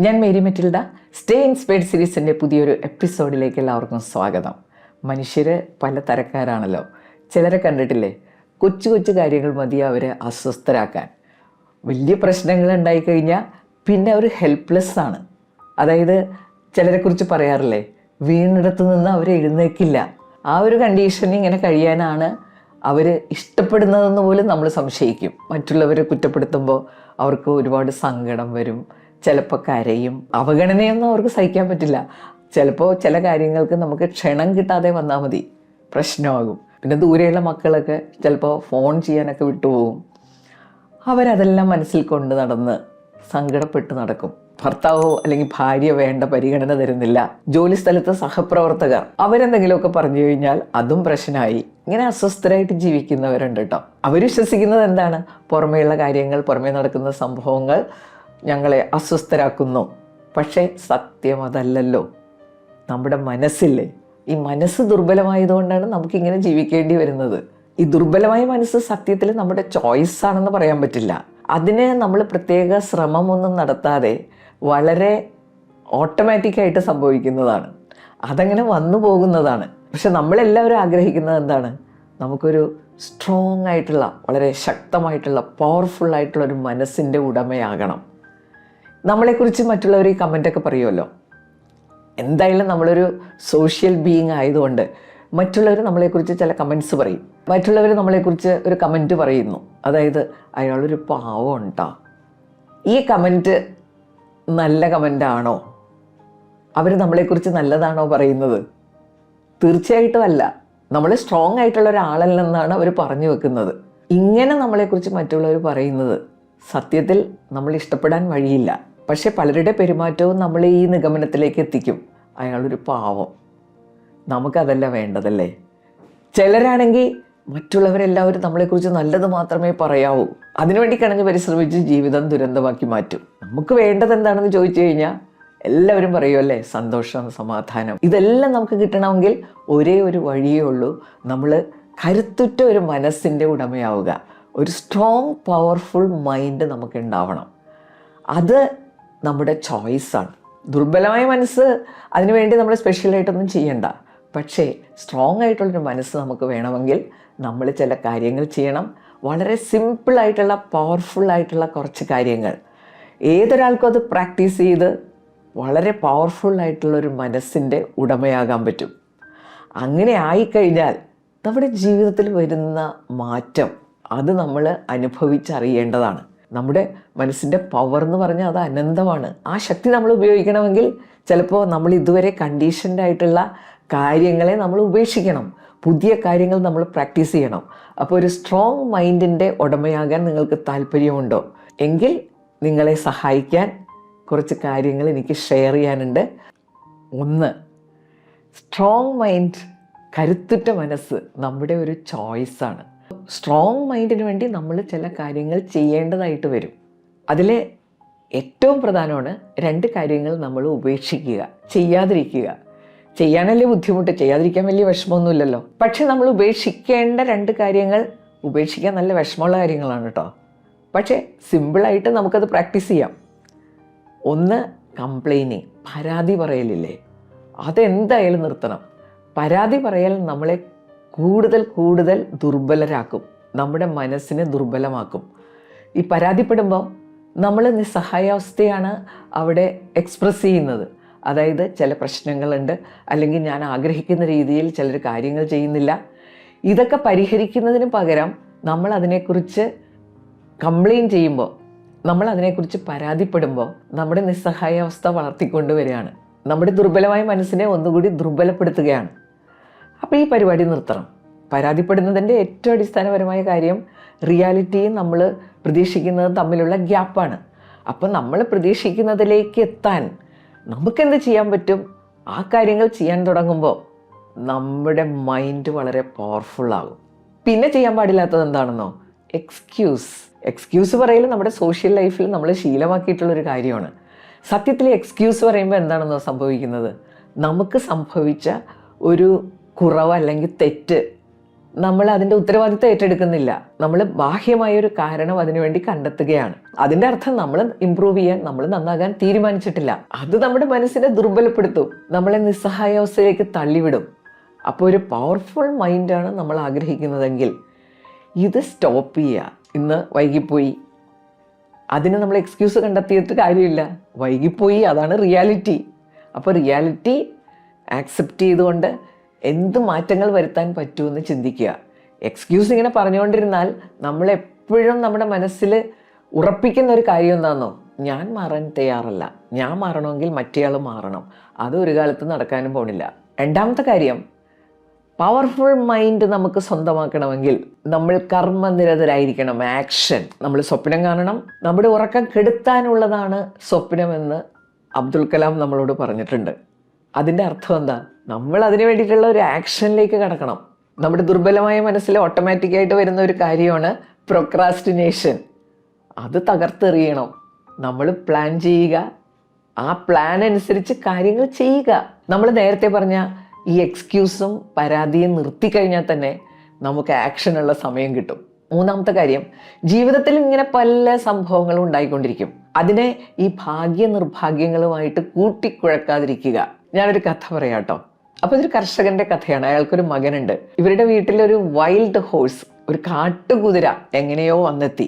ഞാൻ Mary Metilda. Stay inspired സീരീസിൻ്റെ പുതിയൊരു എപ്പിസോഡിലേക്ക് എല്ലാവർക്കും സ്വാഗതം. മനുഷ്യർ പല തരക്കാരാണല്ലോ. ചിലരെ കണ്ടിട്ടില്ലേ, കൊച്ചു കൊച്ചു കാര്യങ്ങൾ മതി അവരെ അസ്വസ്ഥരാക്കാൻ. വലിയ പ്രശ്നങ്ങൾ ഉണ്ടായിക്കഴിഞ്ഞാൽ പിന്നെ അവർ ഹെൽപ്ലെസ് ആണ്. അതായത് ചിലരെക്കുറിച്ച് പറയാറില്ലേ, വീണിടത്ത് നിന്ന് അവർ എഴുന്നേക്കില്ല. ആ ഒരു കണ്ടീഷനിൽ ഇങ്ങനെ കഴിയാനാണ് അവർ ഇഷ്ടപ്പെടുന്നതെന്ന് പോലും നമ്മൾ സംശയിക്കും. മറ്റുള്ളവരെ കുറ്റപ്പെടുത്തുമ്പോൾ അവർക്ക് ഒരുപാട് സങ്കടം വരും, ചിലപ്പോൾ കരയും. അവഗണനയൊന്നും അവർക്ക് സഹിക്കാൻ പറ്റില്ല. ചിലപ്പോൾ ചില കാര്യങ്ങൾക്ക് നമുക്ക് ക്ഷണം കിട്ടാതെ വന്നാൽ മതി, പ്രശ്നമാകും. പിന്നെ ദൂരെയുള്ള മക്കളൊക്കെ ചിലപ്പോൾ ഫോൺ ചെയ്യാനൊക്കെ വിട്ടുപോകും. അവരതെല്ലാം മനസ്സിൽ കൊണ്ട് നടന്ന് സങ്കടപ്പെട്ട് നടക്കും. ഭർത്താവോ അല്ലെങ്കിൽ ഭാര്യ വേണ്ട പരിഗണന തരുന്നില്ല. ജോലി സ്ഥലത്ത് സഹപ്രവർത്തകർ അവരെന്തെങ്കിലുമൊക്കെ പറഞ്ഞു കഴിഞ്ഞാൽ അതും പ്രശ്നമായി. ഇങ്ങനെ അസ്വസ്ഥരായിട്ട് ജീവിക്കുന്നവരുണ്ട് കേട്ടോ. അവർ വിശ്വസിക്കുന്നത് എന്താണ്, പുറമേയുള്ള കാര്യങ്ങൾ, പുറമേ നടക്കുന്ന സംഭവങ്ങൾ ഞങ്ങളെ അസ്വസ്ഥരാക്കുന്നു. പക്ഷേ സത്യം അതല്ലല്ലോ. നമ്മുടെ മനസ്സില്ലേ, ഈ മനസ്സ് ദുർബലമായതുകൊണ്ടാണ് നമുക്കിങ്ങനെ ജീവിക്കേണ്ടി വരുന്നത്. ഈ ദുർബലമായ മനസ്സ് സത്യത്തിൽ നമ്മുടെ ചോയ്സ് ആണെന്ന് പറയാൻ പറ്റില്ല. അതിന് നമ്മൾ പ്രത്യേക ശ്രമമൊന്നും നടത്താതെ വളരെ ഓട്ടോമാറ്റിക്കായിട്ട് സംഭവിക്കുന്നതാണ്. അതങ്ങനെ വന്നു പോകുന്നതാണ്. പക്ഷെ നമ്മളെല്ലാവരും ആഗ്രഹിക്കുന്നത് എന്താണ്, നമുക്കൊരു സ്ട്രോങ് ആയിട്ടുള്ള, വളരെ ശക്തമായിട്ടുള്ള, പവർഫുള്ളായിട്ടുള്ളൊരു മനസ്സിൻ്റെ ഉടമയാകണം. നമ്മളെക്കുറിച്ച് മറ്റുള്ളവർ ഈ കമൻറ്റൊക്കെ പറയുമല്ലോ. എന്തായാലും നമ്മളൊരു സോഷ്യൽ ബീയിങ് ആയതുകൊണ്ട് മറ്റുള്ളവർ നമ്മളെക്കുറിച്ച് ചില കമൻറ്റ്സ് പറയും. മറ്റുള്ളവർ നമ്മളെക്കുറിച്ച് ഒരു കമൻറ്റ് പറയുന്നു, അതായത് അയാളൊരു പാവം ഉണ്ടോ. ഈ കമൻറ്റ് നല്ല കമൻ്റാണോ? അവർ നമ്മളെക്കുറിച്ച് നല്ലതാണോ പറയുന്നത്? തീർച്ചയായിട്ടും അല്ല. നമ്മൾ സ്ട്രോങ് ആയിട്ടുള്ള ഒരാളല്ലെന്നാണ് അവർ പറഞ്ഞു വെക്കുന്നത്. ഇങ്ങനെ നമ്മളെക്കുറിച്ച് മറ്റുള്ളവർ പറയുന്നത് സത്യത്തിൽ നമ്മൾ ഇഷ്ടപ്പെടാൻ വഴിയില്ല. പക്ഷെ പലരുടെ പെരുമാറ്റവും നമ്മളെ ഈ നിഗമനത്തിലേക്ക് എത്തിക്കും, അയാളൊരു പാവം. നമുക്കതല്ല വേണ്ടതല്ലേ. ചിലരാണെങ്കിൽ മറ്റുള്ളവരെല്ലാവരും നമ്മളെക്കുറിച്ച് നല്ലത് മാത്രമേ പറയാവൂ. അതിനുവേണ്ടി കിണഞ്ഞ് പരിശ്രമിച്ച് ജീവിതം ദുരന്തമാക്കി മാറ്റും. നമുക്ക് വേണ്ടത് എന്താണെന്ന് ചോദിച്ചു കഴിഞ്ഞാൽ എല്ലാവരും പറയുമല്ലേ, സന്തോഷം, സമാധാനം. ഇതെല്ലാം നമുക്ക് കിട്ടണമെങ്കിൽ ഒരേ ഒരു വഴിയേ ഉള്ളൂ, നമ്മൾ കരുത്തുറ്റ ഒരു മനസ്സിൻ്റെ ഉടമയാവുക. ഒരു സ്ട്രോങ് പവർഫുൾ മൈൻഡ് നമുക്ക് ഉണ്ടാവണം. അത് നമ്മുടെ ചോയ്സാണ്. ദുർബലമായ മനസ്സ്, അതിനുവേണ്ടി നമ്മൾ സ്പെഷ്യലായിട്ടൊന്നും ചെയ്യണ്ട. പക്ഷേ സ്ട്രോങ് ആയിട്ടുള്ളൊരു മനസ്സ് നമുക്ക് വേണമെങ്കിൽ നമ്മൾ ചില കാര്യങ്ങൾ ചെയ്യണം. വളരെ സിമ്പിളായിട്ടുള്ള, പവർഫുള്ളായിട്ടുള്ള കുറച്ച് കാര്യങ്ങൾ. ഏതൊരാൾക്കും അത് പ്രാക്ടീസ് ചെയ്ത് വളരെ പവർഫുള്ളായിട്ടുള്ളൊരു മനസ്സിൻ്റെ ഉടമയാകാൻ പറ്റും. അങ്ങനെ ആയിക്കഴിഞ്ഞാൽ നമ്മുടെ ജീവിതത്തിൽ വരുന്ന മാറ്റം അത് നമ്മൾ അനുഭവിച്ചറിയേണ്ടതാണ്. നമ്മുടെ മനസ്സിൻ്റെ പവർ എന്ന് പറഞ്ഞാൽ അത് അനന്തമാണ്. ആ ശക്തി നമ്മൾ ഉപയോഗിക്കണമെങ്കിൽ ചിലപ്പോൾ നമ്മൾ ഇതുവരെ കണ്ടീഷൻഡ് ആയിട്ടുള്ള കാര്യങ്ങളെ നമ്മൾ ഉപേക്ഷിക്കണം. പുതിയ കാര്യങ്ങൾ നമ്മൾ പ്രാക്ടീസ് ചെയ്യണം. അപ്പോൾ ഒരു സ്ട്രോങ് മൈൻഡിൻ്റെ ഉടമയാകാൻ നിങ്ങൾക്ക് താല്പര്യമുണ്ടോ എങ്കിൽ നിങ്ങളെ സഹായിക്കാൻ കുറച്ച് കാര്യങ്ങൾ എനിക്ക് ഷെയർ ചെയ്യാനുണ്ട്. ഒന്ന്, സ്ട്രോങ് മൈൻഡ്, കരുത്തുറ്റ മനസ്സ് നമ്മുടെ ഒരു ചോയ്സാണ്. സ്ട്രോങ് മൈൻഡിന് വേണ്ടി നമ്മൾ ചില കാര്യങ്ങൾ ചെയ്യേണ്ടതായിട്ട് വരും. അതിലെ ഏറ്റവും പ്രധാനമാണ് 2 കാര്യങ്ങൾ നമ്മൾ ഉപേക്ഷിക്കുക, ചെയ്യാതിരിക്കുക. ചെയ്യാനല്ലേ ബുദ്ധിമുട്ട്, ചെയ്യാതിരിക്കാൻ വലിയ വിഷമമൊന്നുമില്ലല്ലോ. പക്ഷെ നമ്മൾ ഉപേക്ഷിക്കേണ്ട 2 കാര്യങ്ങൾ, ഉപേക്ഷിക്കാൻ നല്ല വിഷമമുള്ള കാര്യങ്ങളാണ് കേട്ടോ. പക്ഷേ സിമ്പിളായിട്ട് നമുക്കത് പ്രാക്ടീസ് ചെയ്യാം. ഒന്ന്, കംപ്ലൈനിങ്, പരാതി പറയലില്ലേ, അതെന്തായാലും നിർത്തണം. പരാതി പറയൽ നമ്മളെ കൂടുതൽ ദുർബലരാക്കും, നമ്മുടെ മനസ്സിനെ ദുർബലമാക്കും. ഈ പരാതിപ്പെടുമ്പോൾ നമ്മൾ നിസ്സഹായാവസ്ഥയാണ് അവിടെ എക്സ്പ്രസ് ചെയ്യുന്നത്. അതായത് ചില പ്രശ്നങ്ങളുണ്ട്, അല്ലെങ്കിൽ ഞാൻ ആഗ്രഹിക്കുന്ന രീതിയിൽ ചിലർ കാര്യങ്ങൾ ചെയ്യുന്നില്ല. ഇതൊക്കെ പരിഹരിക്കുന്നതിന് പകരം നമ്മൾ അതിനെക്കുറിച്ച് കംപ്ലയിൻറ്റ് ചെയ്യുമ്പോൾ, നമ്മൾ അതിനെക്കുറിച്ച് പരാതിപ്പെടുമ്പോൾ നമ്മുടെ നിസ്സഹായാവസ്ഥ വളർത്തിക്കൊണ്ടുവരികയാണ്. നമ്മുടെ ദുർബലമായ മനസ്സിനെ ഒന്നുകൂടി ദുർബലപ്പെടുത്തുകയാണ്. അപ്പോൾ ഈ പരിപാടി നിർത്തണം. പരാതിപ്പെടുന്നതിൻ്റെ ഏറ്റവും അടിസ്ഥാനപരമായ കാര്യം റിയാലിറ്റിയും നമ്മൾ പ്രതീക്ഷിക്കുന്നതും തമ്മിലുള്ള ഗ്യാപ്പാണ്. അപ്പം നമ്മൾ പ്രതീക്ഷിക്കുന്നതിലേക്ക് എത്താൻ നമുക്കെന്ത് ചെയ്യാൻ പറ്റും? ആ കാര്യങ്ങൾ ചെയ്യാൻ തുടങ്ങുമ്പോൾ നമ്മുടെ മൈൻഡ് വളരെ പവർഫുള്ളാകും. പിന്നെ ചെയ്യാൻ പാടില്ലാത്തത് എന്താണെന്നോ, എക്സ്ക്യൂസ് പറയൽ നമ്മുടെ സോഷ്യൽ ലൈഫിൽ നമ്മൾ ശീലമാക്കിയിട്ടുള്ളൊരു കാര്യമാണ്. സത്യത്തിൽ എക്സ്ക്യൂസ് പറയുമ്പോൾ എന്താണെന്നോ സംഭവിക്കുന്നത്, നമുക്ക് സംഭവിച്ച ഒരു കുറവ് അല്ലെങ്കിൽ തെറ്റ് നമ്മൾ അതിൻ്റെ ഉത്തരവാദിത്തം ഏറ്റെടുക്കുന്നില്ല. നമ്മൾ ബാഹ്യമായൊരു കാരണം അതിനുവേണ്ടി കണ്ടെത്തുകയാണ്. അതിൻ്റെ അർത്ഥം നമ്മൾ ഇമ്പ്രൂവ് ചെയ്യാൻ, നമ്മൾ നന്നാകാൻ തീരുമാനിച്ചിട്ടില്ല. അത് നമ്മുടെ മനസ്സിനെ ദുർബലപ്പെടുത്തും, നമ്മളെ നിസ്സഹായാവസ്ഥയിലേക്ക് തള്ളിവിടും. അപ്പോൾ ഒരു പവർഫുൾ മൈൻഡാണ് നമ്മൾ ആഗ്രഹിക്കുന്നതെങ്കിൽ ഇത് സ്റ്റോപ്പ് ചെയ്യുക. ഇന്ന് വൈകിപ്പോയി, അതിന് നമ്മൾ എക്സ്ക്യൂസ് കണ്ടെത്തിയിട്ട് കാര്യമില്ല. വൈകിപ്പോയി, അതാണ് റിയാലിറ്റി. അപ്പോൾ റിയാലിറ്റി ആക്സെപ്റ്റ് ചെയ്തുകൊണ്ട് എന്ത് മാറ്റങ്ങൾ വരുത്താൻ പറ്റുമെന്ന് ചിന്തിക്കുക. എക്സ്ക്യൂസ് ഇങ്ങനെ പറഞ്ഞുകൊണ്ടിരുന്നാൽ നമ്മളെപ്പോഴും നമ്മുടെ മനസ്സിൽ ഉറപ്പിക്കുന്ന ഒരു കാര്യം എന്താണെന്നോ, ഞാൻ മാറാൻ തയ്യാറല്ല, ഞാൻ മാറണമെങ്കിൽ മറ്റേയാൾ മാറണം. അത് ഒരു കാലത്ത് നടക്കാനും പോണില്ല. രണ്ടാമത്തെ കാര്യം, പവർഫുൾ മൈൻഡ് നമുക്ക് സ്വന്തമാക്കണമെങ്കിൽ നമ്മൾ കർമ്മനിരതരായിരിക്കണം. ആക്ഷൻ. നമ്മൾ സ്വപ്നം കാണണം. നമ്മുടെ ഉറക്കം കെടുത്താനുള്ളതാണ് സ്വപ്നമെന്ന് അബ്ദുൽ കലാം നമ്മളോട് പറഞ്ഞിട്ടുണ്ട്. അതിൻ്റെ അർത്ഥം എന്താ? നമ്മൾ അതിന് വേണ്ടിയിട്ടുള്ള ഒരു ആക്ഷനിലേക്ക് കടക്കണം. നമ്മുടെ ദുർബലമായ മനസ്സിൽ ഓട്ടോമാറ്റിക്കായിട്ട് വരുന്ന ഒരു കാര്യമാണ് പ്രൊക്രാസ്റ്റിനേഷൻ. അത് തകർത്തെറിയണം. നമ്മൾ പ്ലാൻ ചെയ്യുക, ആ പ്ലാൻ അനുസരിച്ച് കാര്യങ്ങൾ ചെയ്യുക. നമ്മൾ നേരത്തെ പറഞ്ഞ ഈ എക്സ്ക്യൂസും പരാതിയും നിർത്തിക്കഴിഞ്ഞാൽ തന്നെ നമുക്ക് ആക്ഷനുള്ള സമയം കിട്ടും. മൂന്നാമത്തെ കാര്യം, ജീവിതത്തിൽ ഇങ്ങനെ പല സംഭവങ്ങളും ഉണ്ടായിക്കൊണ്ടിരിക്കും. അതിനെ ഈ ഭാഗ്യ നിർഭാഗ്യങ്ങളുമായിട്ട് കൂട്ടിക്കുഴക്കാതിരിക്കുക. ഞാനൊരു കഥ പറയാം കേട്ടോ. അപ്പോൾ ഇതൊരു കർഷകന്റെ കഥയാണ്. അയാൾക്കൊരു മകനുണ്ട്. ഇവരുടെ വീട്ടിലൊരു വൈൽഡ് ഹോഴ്സ്, ഒരു കാട്ടുകുതിര എങ്ങനെയോ വന്നെത്തി.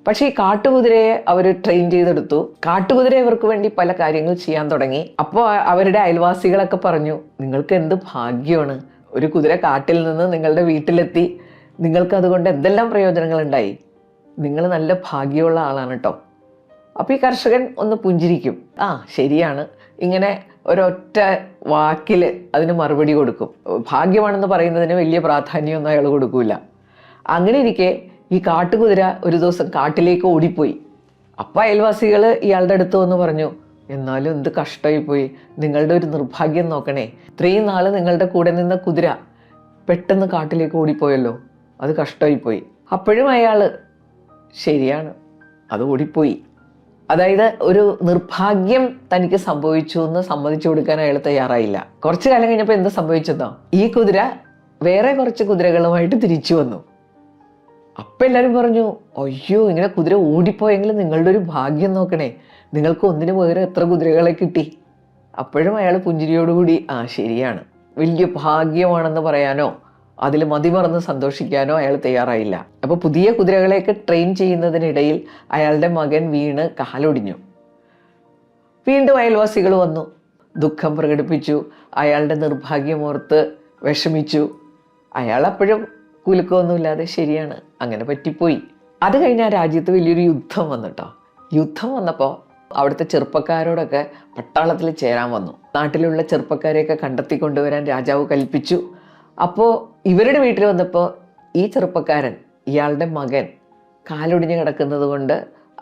പക്ഷേ ഈ കാട്ടുകുതിരയെ അവർ ട്രെയിൻ ചെയ്തെടുത്തു. കാട്ടുകുതിര ഇവർക്ക് വേണ്ടി പല കാര്യങ്ങൾ ചെയ്യാൻ തുടങ്ങി. അപ്പോൾ അവരുടെ അയൽവാസികളൊക്കെ പറഞ്ഞു, നിങ്ങൾക്ക് എന്ത് ഭാഗ്യമാണ്, ഒരു കുതിര കാട്ടിൽ നിന്ന് നിങ്ങളുടെ വീട്ടിലെത്തി, നിങ്ങൾക്ക് അതുകൊണ്ട് എന്തെല്ലാം പ്രയോജനങ്ങളുണ്ടായി, നിങ്ങൾ നല്ല ഭാഗ്യമുള്ള ആളാണ് കേട്ടോ. അപ്പോൾ ഈ കർഷകൻ ഒന്ന് പുഞ്ചിരിക്കും. ആ ശരിയാണ്, ഇങ്ങനെ ഒരൊറ്റ വാക്കിൽ അതിന് മറുപടി കൊടുക്കും. ഭാഗ്യമാണെന്ന് പറയുന്നതിന് വലിയ പ്രാധാന്യമൊന്നും അയാൾ കൊടുക്കൂല. അങ്ങനെ ഇരിക്കെ ഈ കാട്ടുകുതിര ഒരു ദിവസം കാട്ടിലേക്ക് ഓടിപ്പോയി. അപ്പം അയൽവാസികൾ ഇയാളുടെ അടുത്ത് വന്ന് പറഞ്ഞു, എന്നാലും എന്ത് കഷ്ടമായി പോയി, നിങ്ങളുടെ ഒരു നിർഭാഗ്യം നോക്കണേ, ഇത്രയും നാൾ നിങ്ങളുടെ കൂടെ നിന്ന കുതിര പെട്ടെന്ന് കാട്ടിലേക്ക് ഓടിപ്പോയല്ലോ, അത് കഷ്ടമായി പോയി. അപ്പോഴും അയാൾ ശരിയാണ്, അത് ഓടിപ്പോയി. അതായത് ഒരു നിർഭാഗ്യം തനിക്ക് സംഭവിച്ചു എന്ന് സമ്മതിച്ചു കൊടുക്കാൻ അയാൾ തയ്യാറായില്ല. കുറച്ചു കാലം കഴിഞ്ഞപ്പോൾ എന്ത് സംഭവിച്ചെന്നോ, ഈ കുതിര വേറെ കുറച്ച് കുതിരകളുമായിട്ട് തിരിച്ചു വന്നു. അപ്പം എല്ലാവരും പറഞ്ഞു, അയ്യോ ഇങ്ങനെ കുതിര ഓടിപ്പോയെങ്കിൽ നിങ്ങളുടെ ഒരു ഭാഗ്യം നോക്കണേ, നിങ്ങൾക്ക് ഒന്നിനു പകരം എത്ര കുതിരകളെ കിട്ടി. അപ്പോഴും അയാൾ പുഞ്ചിരിയോടുകൂടി ആ ശരിയാണ്, വലിയ ഭാഗ്യമാണെന്ന് പറയാനോ അതിൽ മതിമറന്ന് സന്തോഷിക്കാനോ അയാൾ തയ്യാറായില്ല. അപ്പോൾ പുതിയ കുതിരകളെയൊക്കെ ട്രെയിൻ ചെയ്യുന്നതിനിടയിൽ അയാളുടെ മകൻ വീണ് കാലൊടിഞ്ഞു. വീണ്ടും അയൽവാസികൾ വന്നു, ദുഃഖം പ്രകടിപ്പിച്ചു, അയാളുടെ നിർഭാഗ്യമോർത്ത് വിഷമിച്ചു. അയാൾ അപ്പോഴും കുലുക്കമൊന്നുമില്ലാതെ ശരിയാണ്, അങ്ങനെ പറ്റിപ്പോയി. അത് കഴിഞ്ഞ് ആ രാജ്യത്ത് വലിയൊരു യുദ്ധം വന്നിട്ടോ. യുദ്ധം വന്നപ്പോൾ അവിടുത്തെ ചെറുപ്പക്കാരോടൊക്കെ പട്ടാളത്തിൽ ചേരാൻ വന്നു. നാട്ടിലുള്ള ചെറുപ്പക്കാരെയൊക്കെ കണ്ടെത്തിക്കൊണ്ടുവരാൻ രാജാവ് കൽപ്പിച്ചു. അപ്പോൾ ഇവരുടെ വീട്ടിൽ വന്നപ്പോൾ ഈ ചെറുപ്പക്കാരൻ, ഇയാളുടെ മകൻ കാലൊടിഞ്ഞ് കിടക്കുന്നത് കൊണ്ട്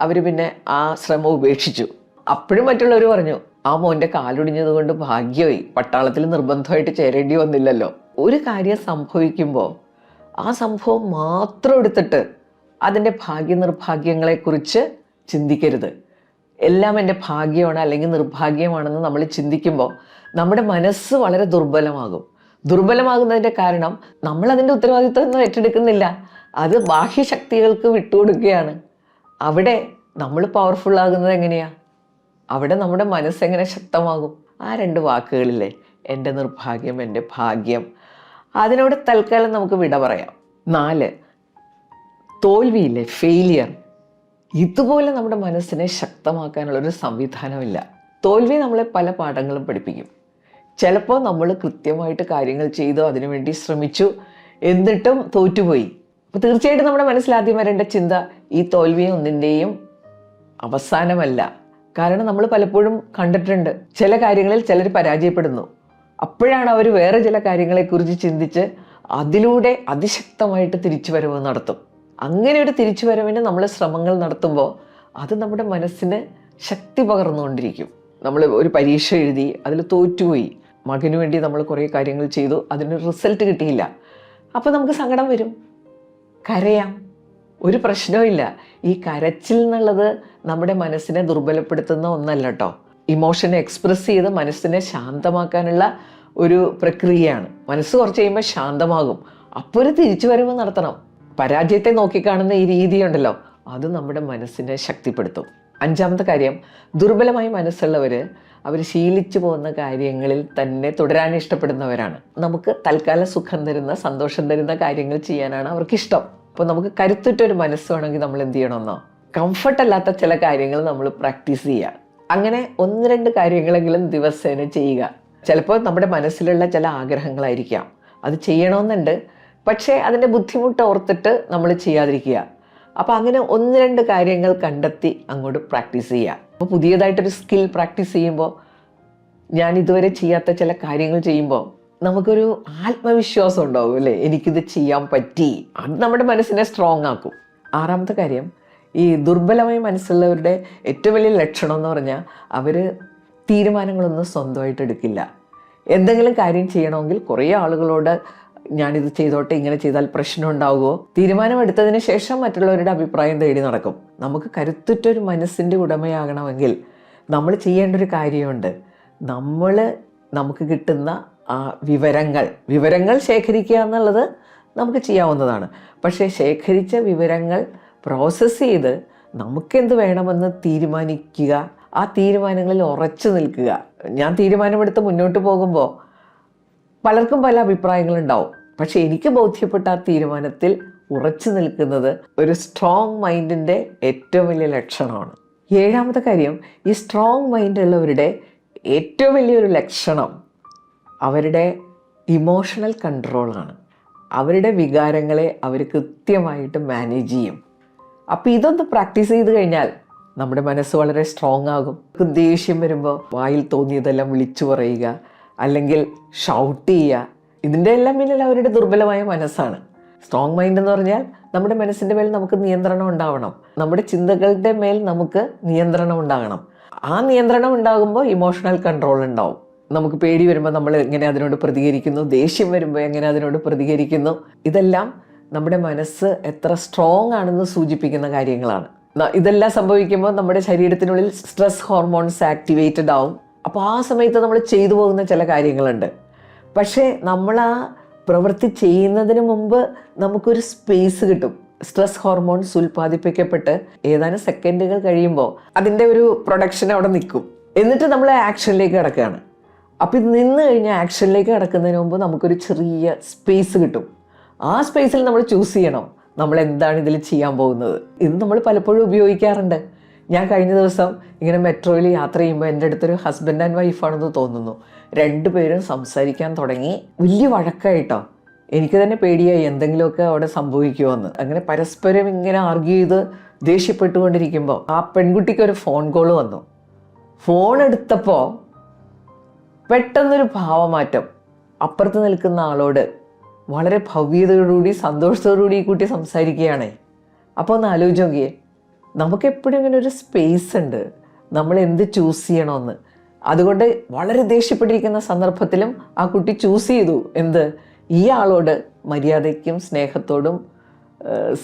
അവർ പിന്നെ ആ ശ്രമം ഉപേക്ഷിച്ചു. അപ്പോഴും മറ്റുള്ളവർ പറഞ്ഞു, ആ മോൻ്റെ കാലൊടിഞ്ഞത് കൊണ്ട് ഭാഗ്യമായി, പട്ടാളത്തിൽ നിർബന്ധമായിട്ട് ചേരേണ്ടി വന്നില്ലല്ലോ. ഒരു കാര്യം സംഭവിക്കുമ്പോൾ ആ സംഭവം മാത്രം എടുത്തിട്ട് അതിൻ്റെ ഭാഗ്യനിർഭാഗ്യങ്ങളെക്കുറിച്ച് ചിന്തിക്കരുത്. എല്ലാം എൻ്റെ ഭാഗ്യമാണ് അല്ലെങ്കിൽ നിർഭാഗ്യമാണെന്ന് നമ്മൾ ചിന്തിക്കുമ്പോൾ നമ്മുടെ മനസ്സ് വളരെ ദുർബലമാകും. ദുർബലമാകുന്നതിൻ്റെ കാരണം നമ്മൾ അതിൻ്റെ ഉത്തരവാദിത്വം ഏറ്റെടുക്കുന്നില്ല, അത് ബാഹ്യശക്തികൾക്ക് വിട്ടുകൊടുക്കുകയാണ്. അവിടെ നമ്മൾ പവർഫുൾ ആകുന്നത് എങ്ങനെയാ? അവിടെ നമ്മുടെ മനസ്സെങ്ങനെ ശക്തമാകും? ആ രണ്ട് വാക്കുകളില്ലേ, എൻ്റെ നിർഭാഗ്യം, എൻ്റെ ഭാഗ്യം, അതിനോട് തൽക്കാലം നമുക്ക് വിട പറയാം. 4, തോൽവിയില്ലേ, ഫെയിലിയർ. ഇതുപോലെ നമ്മുടെ മനസ്സിനെ ശക്തമാക്കാനുള്ളൊരു സംവിധാനമില്ല. തോൽവി നമ്മളെ പല പാഠങ്ങളും പഠിപ്പിക്കും. ചിലപ്പോൾ നമ്മൾ കൃത്യമായിട്ട് കാര്യങ്ങൾ ചെയ്തു, അതിനുവേണ്ടി ശ്രമിച്ചു, എന്നിട്ടും തോറ്റുപോയി. അപ്പോൾ തീർച്ചയായിട്ടും നമ്മുടെ മനസ്സിൽ ആദ്യം വരേണ്ട ചിന്ത, ഈ തോൽവി ഒന്നിൻ്റെയും അവസാനമല്ല. കാരണം നമ്മൾ പലപ്പോഴും കണ്ടിട്ടുണ്ട്, ചില കാര്യങ്ങളിൽ ചിലർ പരാജയപ്പെടുന്നു. അപ്പോഴാണ് അവർ വേറെ ചില കാര്യങ്ങളെക്കുറിച്ച് ചിന്തിച്ച് അതിലൂടെ അതിശക്തമായിട്ട് തിരിച്ചുവരവ് നടത്തും. അങ്ങനെ ഒരു തിരിച്ചുവരവിന് നമ്മൾ ശ്രമങ്ങൾ നടത്തുമ്പോൾ അത് നമ്മുടെ മനസ്സിന് ശക്തി പകർന്നുകൊണ്ടിരിക്കും. നമ്മൾ ഒരു പരീക്ഷ എഴുതി, അതിൽ തോറ്റുപോയി, മകന് വേണ്ടി നമ്മൾ കുറേ കാര്യങ്ങൾ ചെയ്തു, അതിന് റിസൾട്ട് കിട്ടിയില്ല. അപ്പോൾ നമുക്ക് സങ്കടം വരും, കരയാം, ഒരു പ്രശ്നവുമില്ല. ഈ കരച്ചിൽ എന്നുള്ളത് നമ്മുടെ മനസ്സിനെ ദുർബലപ്പെടുത്തുന്ന ഒന്നല്ല കേട്ടോ. ഇമോഷനെ എക്സ്പ്രസ് ചെയ്ത് മനസ്സിനെ ശാന്തമാക്കാനുള്ള ഒരു പ്രക്രിയയാണ്. മനസ്സ് കുറച്ച് കഴിയുമ്പോൾ ശാന്തമാകും. അപ്പോൾ ഒരു തിരിച്ചുവരവ് നടത്തണം. പരാജയത്തെ നോക്കിക്കാണുന്ന ഈ രീതിയുണ്ടല്ലോ, അത് നമ്മുടെ മനസ്സിനെ ശക്തിപ്പെടുത്തും. അഞ്ചാമത്തെ കാര്യം, ദുർബലമായ മനസ്സുള്ളവർ അവർ ശീലിച്ചു പോകുന്ന കാര്യങ്ങളിൽ തന്നെ തുടരാൻ ഇഷ്ടപ്പെടുന്നവരാണ്. നമുക്ക് തൽക്കാലം സുഖം തരുന്ന, സന്തോഷം തരുന്ന കാര്യങ്ങൾ ചെയ്യാനാണ് അവർക്കിഷ്ടം. അപ്പോൾ നമുക്ക് കരുത്തുറ്റൊരു മനസ്സ് വേണമെങ്കിൽ നമ്മൾ എന്ത് ചെയ്യണമെന്നോ, കംഫർട്ടല്ലാത്ത ചില കാര്യങ്ങൾ നമ്മൾ പ്രാക്ടീസ് ചെയ്യുക. അങ്ങനെ 1-2 കാര്യങ്ങളെങ്കിലും ദിവസേന ചെയ്യുക. ചിലപ്പോൾ നമ്മുടെ മനസ്സിലുള്ള ചില ആഗ്രഹങ്ങളായിരിക്കാം, അത് ചെയ്യണമെന്നുണ്ട്, പക്ഷേ അതിൻ്റെ ബുദ്ധിമുട്ട് ഓർത്തിട്ട് നമ്മൾ ചെയ്യാതിരിക്കുക. അപ്പോൾ അങ്ങനെ 1-2 കാര്യങ്ങൾ കണ്ടെത്തി അങ്ങോട്ട് പ്രാക്ടീസ് ചെയ്യുക. അപ്പോൾ പുതിയതായിട്ടൊരു സ്കിൽ പ്രാക്ടീസ് ചെയ്യുമ്പോൾ, ഞാൻ ഇതുവരെ ചെയ്യാത്ത ചില കാര്യങ്ങൾ ചെയ്യുമ്പോൾ നമുക്കൊരു ആത്മവിശ്വാസം ഉണ്ടാവും അല്ലേ, എനിക്കിത് ചെയ്യാൻ പറ്റി. അത് നമ്മുടെ മനസ്സിനെ സ്ട്രോങ് ആക്കും. ആറാമത്തെ കാര്യം, ഈ ദുർബലമായ മനസ്സുള്ളവരുടെ ഏറ്റവും വലിയ ലക്ഷണം എന്ന് പറഞ്ഞാൽ അവർ തീരുമാനങ്ങളൊന്നും സ്വന്തമായിട്ട് എടുക്കില്ല. എന്തെങ്കിലും കാര്യം ചെയ്യണമെങ്കിൽ കുറേ ആളുകളോട് ഞാനിത് ചെയ്തോട്ടെ, ഇങ്ങനെ ചെയ്താൽ പ്രശ്നം ഉണ്ടാവുമോ, തീരുമാനമെടുത്തതിന് ശേഷം മറ്റുള്ളവരുടെ അഭിപ്രായം തേടി നടക്കും. നമുക്ക് കരുത്തുറ്റൊരു മനസ്സിൻ്റെ ഉടമയാകണമെങ്കിൽ നമ്മൾ ചെയ്യേണ്ട ഒരു കാര്യമുണ്ട്. നമുക്ക് കിട്ടുന്ന ആ വിവരങ്ങൾ ശേഖരിക്കുക എന്നുള്ളത് നമുക്ക് ചെയ്യാവുന്നതാണ്. പക്ഷേ ശേഖരിച്ച വിവരങ്ങൾ പ്രോസസ്സ് ചെയ്ത് നമുക്കെന്ത് വേണമെന്ന് തീരുമാനിക്കുക, ആ തീരുമാനങ്ങളിൽ ഉറച്ചു നിൽക്കുക. ഞാൻ തീരുമാനമെടുത്ത് മുന്നോട്ട് പോകുമ്പോൾ പലർക്കും പല അഭിപ്രായങ്ങളുണ്ടാവും, പക്ഷെ എനിക്ക് ബോധ്യപ്പെട്ട ആ തീരുമാനത്തിൽ ഉറച്ചു നിൽക്കുന്നത് ഒരു സ്ട്രോങ് മൈൻഡിൻ്റെ ഏറ്റവും വലിയ ലക്ഷണമാണ്. ഏഴാമത്തെ കാര്യം, ഈ സ്ട്രോങ് മൈൻഡ് ഉള്ളവരുടെ ഏറ്റവും വലിയൊരു ലക്ഷണം അവരുടെ ഇമോഷണൽ കൺട്രോളാണ്. അവരുടെ വികാരങ്ങളെ അവർ കൃത്യമായിട്ട് മാനേജ് ചെയ്യും. അപ്പോൾ ഇതൊന്ന് പ്രാക്ടീസ് ചെയ്ത് കഴിഞ്ഞാൽ നമ്മുടെ മനസ്സ് വളരെ സ്ട്രോങ് ആകും. ദേഷ്യം വരുമ്പോൾ വായിൽ തോന്നിയതെല്ലാം വിളിച്ചു പറയുക, അല്ലെങ്കിൽ ഷൗട്ട് ചെയ്യുക, ഇതിൻ്റെ എല്ലാം പിന്നിൽ അവരുടെ ദുർബലമായ മനസ്സാണ്. സ്ട്രോങ് മൈൻഡ് എന്ന് പറഞ്ഞാൽ നമ്മുടെ മനസ്സിൻ്റെ മേൽ നമുക്ക് നിയന്ത്രണം ഉണ്ടാവണം, നമ്മുടെ ചിന്തകളുടെ മേൽ നമുക്ക് നിയന്ത്രണം ഉണ്ടാകണം. ആ നിയന്ത്രണം ഉണ്ടാകുമ്പോൾ ഇമോഷണൽ കൺട്രോൾ ഉണ്ടാവും. നമുക്ക് പേടി വരുമ്പോൾ നമ്മൾ എങ്ങനെ അതിനോട് പ്രതികരിക്കുന്നു, ദേഷ്യം വരുമ്പോൾ എങ്ങനെ അതിനോട് പ്രതികരിക്കുന്നു, ഇതെല്ലാം നമ്മുടെ മനസ്സ് എത്ര സ്ട്രോങ് ആണെന്ന് സൂചിപ്പിക്കുന്ന കാര്യങ്ങളാണ്. ഇതെല്ലാം സംഭവിക്കുമ്പോൾ നമ്മുടെ ശരീരത്തിനുള്ളിൽ സ്ട്രെസ് ഹോർമോൺസ് ആക്ടിവേറ്റഡ് ആവും. അപ്പോൾ ആ സമയത്ത് നമ്മൾ ചെയ്തു പോകുന്ന ചില കാര്യങ്ങളുണ്ട്. പക്ഷേ നമ്മൾ ആ പ്രവൃത്തി ചെയ്യുന്നതിന് മുമ്പ് നമുക്കൊരു സ്പേസ് കിട്ടും. സ്ട്രെസ് ഹോർമോൺസ് ഉൽപ്പാദിപ്പിക്കപ്പെട്ട് ഏതാനും സെക്കൻഡുകൾ കഴിയുമ്പോൾ അതിൻ്റെ ഒരു പ്രൊഡക്ഷൻ അവിടെ നിൽക്കും. എന്നിട്ട് നമ്മൾ ആക്ഷനിലേക്ക് കിടക്കുകയാണ്. അപ്പോൾ ഇത് നിന്ന് കഴിഞ്ഞാൽ ആക്ഷനിലേക്ക് കിടക്കുന്നതിന് മുമ്പ് നമുക്കൊരു ചെറിയ സ്പേസ് കിട്ടും. ആ സ്പേസിൽ നമ്മൾ ചൂസ് ചെയ്യണം നമ്മൾ എന്താണ് ഇതിൽ ചെയ്യാൻ പോകുന്നത്. ഇത് നമ്മൾ പലപ്പോഴും ഉപയോഗിക്കാറുണ്ട്. ഞാൻ കഴിഞ്ഞ ദിവസം ഇങ്ങനെ മെട്രോയിൽ യാത്ര ചെയ്യുമ്പോൾ എൻ്റെ അടുത്തൊരു ഹസ്ബൻഡ് ആൻഡ് വൈഫാണെന്ന് തോന്നുന്നു. 2 പേരും സംസാരിക്കാൻ തുടങ്ങി. വലിയ വഴക്കായിട്ടോ. എനിക്ക് തന്നെ പേടിയായി എന്തെങ്കിലുമൊക്കെ അവിടെ സംഭവിക്കുമോ. അങ്ങനെ പരസ്പരം ഇങ്ങനെ ആർഗ്യൂ ചെയ്ത് ദേഷ്യപ്പെട്ടുകൊണ്ടിരിക്കുമ്പോൾ ആ പെൺകുട്ടിക്ക് ഒരു ഫോൺ കോൾ വന്നു. ഫോൺ എടുത്തപ്പോൾ പെട്ടെന്നൊരു ഭാവമാറ്റം. അപ്പുറത്ത് നിൽക്കുന്ന ആളോട് വളരെ ഭവ്യതയോടുകൂടി സന്തോഷത്തോടുകൂടി ഈ കുട്ടി സംസാരിക്കുകയാണേ. അപ്പോൾ ഒന്ന് ആലോചിച്ച് നോക്കിയേ, നമുക്കെപ്പോഴും ഇങ്ങനെ ഒരു സ്പേസ് ഉണ്ട് നമ്മൾ എന്ത് ചൂസ് ചെയ്യണമെന്ന്. അതുകൊണ്ട് വളരെ ദേഷ്യപ്പെട്ടിരിക്കുന്ന സന്ദർഭത്തിലും ആ കുട്ടി ചൂസ് ചെയ്തു എന്ത്, ഈ ആളോട് മര്യാദയ്ക്കും സ്നേഹത്തോടും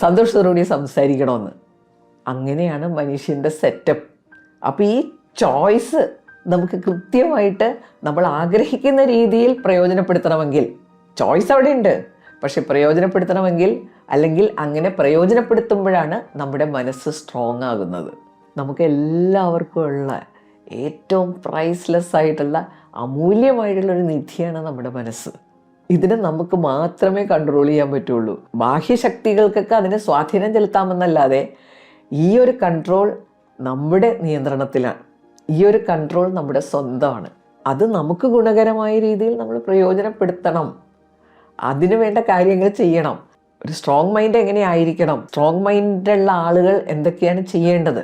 സന്തോഷത്തോടുകൂടി സംസാരിക്കണമെന്ന്. അങ്ങനെയാണ് മനുഷ്യൻ്റെ സെറ്റപ്പ്. അപ്പോൾ ഈ ചോയ്സ് നമുക്ക് കൃത്യമായിട്ട് നമ്മൾ ആഗ്രഹിക്കുന്ന രീതിയിൽ പ്രയോജനപ്പെടുത്തണമെങ്കിൽ, ചോയ്സ് അവിടെ ഉണ്ട്, പക്ഷെ പ്രയോജനപ്പെടുത്തണമെങ്കിൽ, അല്ലെങ്കിൽ അങ്ങനെ പ്രയോജനപ്പെടുത്തുമ്പോഴാണ് നമ്മുടെ മനസ്സ് സ്ട്രോങ് ആകുന്നത്. നമുക്ക് എല്ലാവർക്കും ഉള്ള ഏറ്റവും പ്രൈസ്ലെസ് ആയിട്ടുള്ള അമൂല്യമായിട്ടുള്ളൊരു നിധിയാണ് നമ്മുടെ മനസ്സ്. ഇതിനെ നമുക്ക് മാത്രമേ കൺട്രോൾ ചെയ്യാൻ പറ്റുള്ളൂ. ബാഹ്യശക്തികൾക്കൊക്കെ അതിനെ സ്വാധീനം ചെലുത്താമെന്നല്ലാതെ ഈ ഒരു കൺട്രോൾ നമ്മുടെ നിയന്ത്രണത്തിലാണ്. ഈ ഒരു കൺട്രോൾ നമ്മുടെ സ്വന്തമാണ്. അത് നമുക്ക് ഗുണകരമായ രീതിയിൽ നമ്മൾ പ്രയോജനപ്പെടുത്തണം. അതിനു വേണ്ട കാര്യങ്ങൾ ചെയ്യണം. ഒരു സ്ട്രോങ് മൈൻഡ് എങ്ങനെയായിരിക്കണം, സ്ട്രോങ് മൈൻഡുള്ള ആളുകൾ എന്തൊക്കെയാണ് ചെയ്യേണ്ടത്,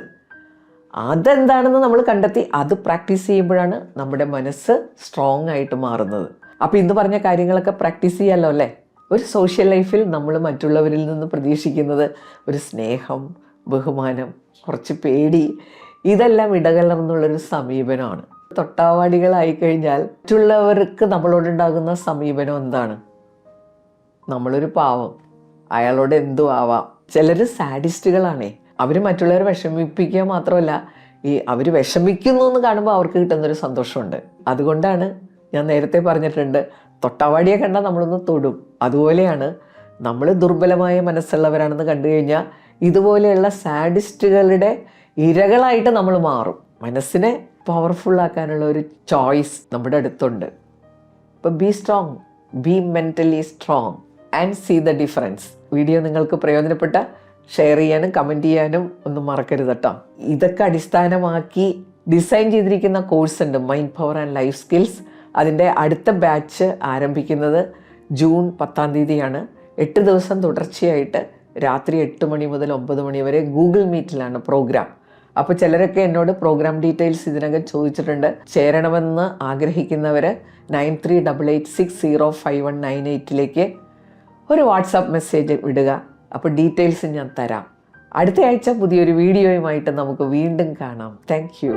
അതെന്താണെന്ന് നമ്മൾ കണ്ടെത്തി അത് പ്രാക്ടീസ് ചെയ്യുമ്പോഴാണ് നമ്മുടെ മനസ്സ് സ്ട്രോങ് ആയിട്ട് മാറുന്നത്. അപ്പോൾ ഇന്ന് പറഞ്ഞ കാര്യങ്ങളൊക്കെ പ്രാക്ടീസ് ചെയ്യാമല്ലോ അല്ലേ. ഒരു സോഷ്യൽ ലൈഫിൽ നമ്മൾ മറ്റുള്ളവരിൽ നിന്ന് പ്രതീക്ഷിക്കുന്നത് ഒരു സ്നേഹം, ബഹുമാനം, കുറച്ച് പേടി, ഇതെല്ലാം ഇടകലർന്നുള്ളൊരു സമീപനമാണ്. തൊട്ടാവാടികളായിക്കഴിഞ്ഞാൽ മറ്റുള്ളവർക്ക് നമ്മളോടുണ്ടാകുന്ന സമീപനം എന്താണ്? നമ്മളൊരു പാവം, അയാളോട് എന്തും ആവാം. ചിലർ സാഡിസ്റ്റുകളാണേ. അവർ മറ്റുള്ളവരെ വിഷമിപ്പിക്കുക മാത്രമല്ല, അവർ വിഷമിക്കുന്നു എന്ന് കാണുമ്പോൾ അവർക്ക് കിട്ടുന്നൊരു സന്തോഷമുണ്ട്. അതുകൊണ്ടാണ് ഞാൻ നേരത്തെ പറഞ്ഞിട്ടുണ്ട്, തൊട്ടാവാടിയെ കണ്ടാൽ നമ്മളൊന്ന് തൊടും. അതുപോലെയാണ് നമ്മൾ ദുർബലമായ മനസ്സുള്ളവരാണെന്ന് കണ്ടു കഴിഞ്ഞാൽ ഇതുപോലെയുള്ള സാഡിസ്റ്റുകളുടെ ഇരകളായിട്ട് നമ്മൾ മാറും. മനസ്സിനെ പവർഫുള്ളാക്കാനുള്ള ഒരു ചോയ്സ് നമ്മുടെ അടുത്തുണ്ട്. ഇപ്പോൾ be strong, be mentally strong and see the difference. Video നിങ്ങൾക്ക് പ്രയോജനപ്പെട്ട ഷെയർ ചെയ്യാനും കമൻറ്റ് ചെയ്യാനും ഒന്നും മറക്കരുത് കേട്ടോ. ഇതൊക്കെ അടിസ്ഥാനമാക്കി ഡിസൈൻ ചെയ്തിരിക്കുന്ന കോഴ്സ് ഉണ്ട്, mind power and life skills. അതിൻ്റെ അടുത്ത ബാച്ച് ആരംഭിക്കുന്നത് ജൂൺ 10-ാം തീയതിയാണ്. 8 ദിവസം തുടർച്ചയായിട്ട് രാത്രി 8 മണി മുതൽ 9 മണി വരെ ഗൂഗിൾ മീറ്റിലാണ് പ്രോഗ്രാം. അപ്പോൾ ചിലരൊക്കെ എന്നോട് പ്രോഗ്രാം ഡീറ്റെയിൽസ് ഇതിനകം ചോദിച്ചിട്ടുണ്ട്. ചേരണമെന്ന് ആഗ്രഹിക്കുന്നവർ 9388605198 ഒരു വാട്സാപ്പ് മെസ്സേജ് വിടുക. അപ്പോൾ ഡീറ്റെയിൽസ് ഞാൻ തരാം. അടുത്ത ആഴ്ച പുതിയൊരു വീഡിയോയുമായിട്ട് നമുക്ക് വീണ്ടും കാണാം. Thank you.